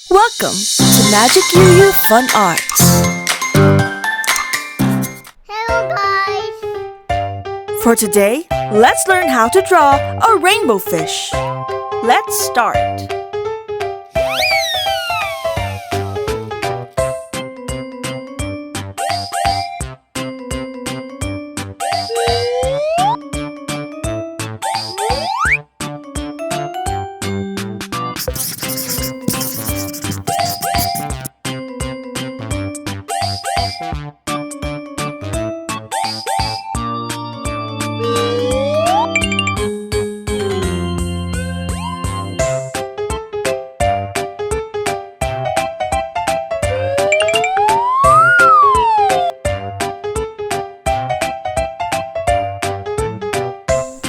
Welcome to Magic Yuyu Fun Arts. Hello guys! For today, let's learn how to draw a rainbow fish. Let's start.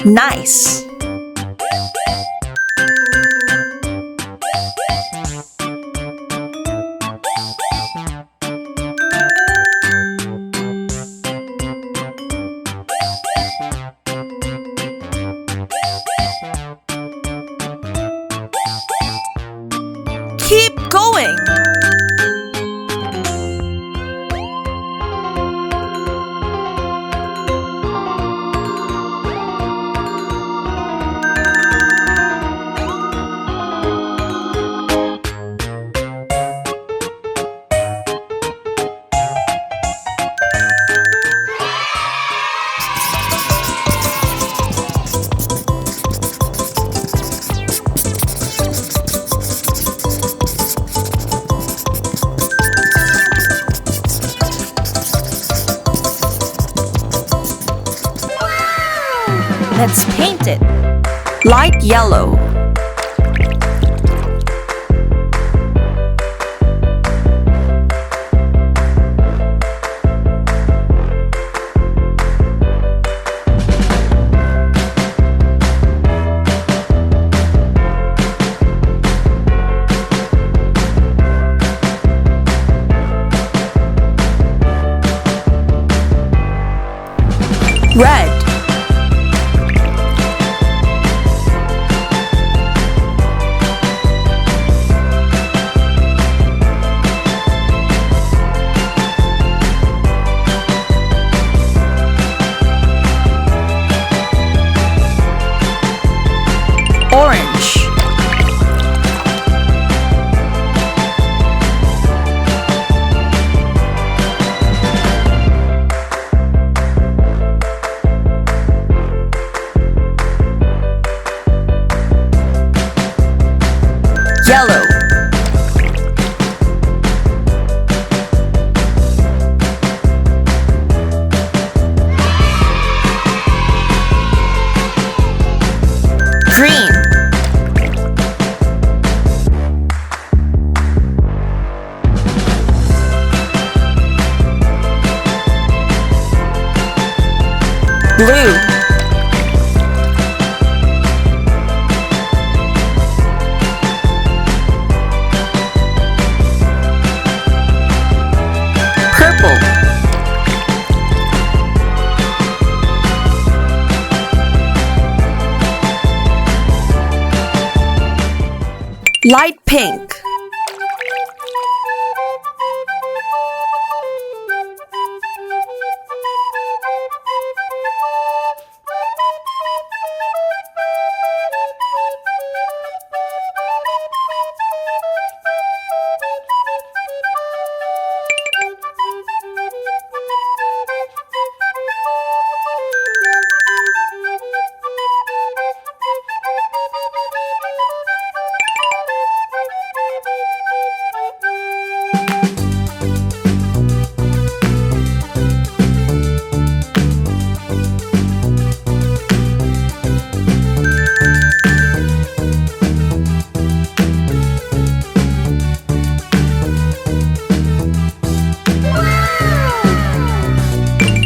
Nice! Keep going! Let's paint it. Light yellow. Red. Orange. Yellow. Green. Blue. Purple. Light pink.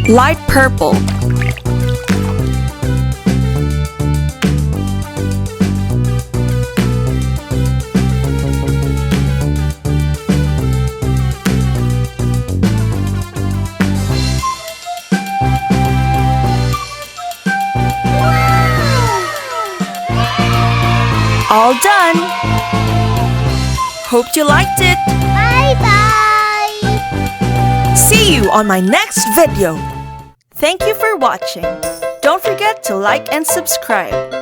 Light purple. All done! hope you liked it. Bye-bye. See you on my next video. Thank you for watching. Don't forget to like and subscribe.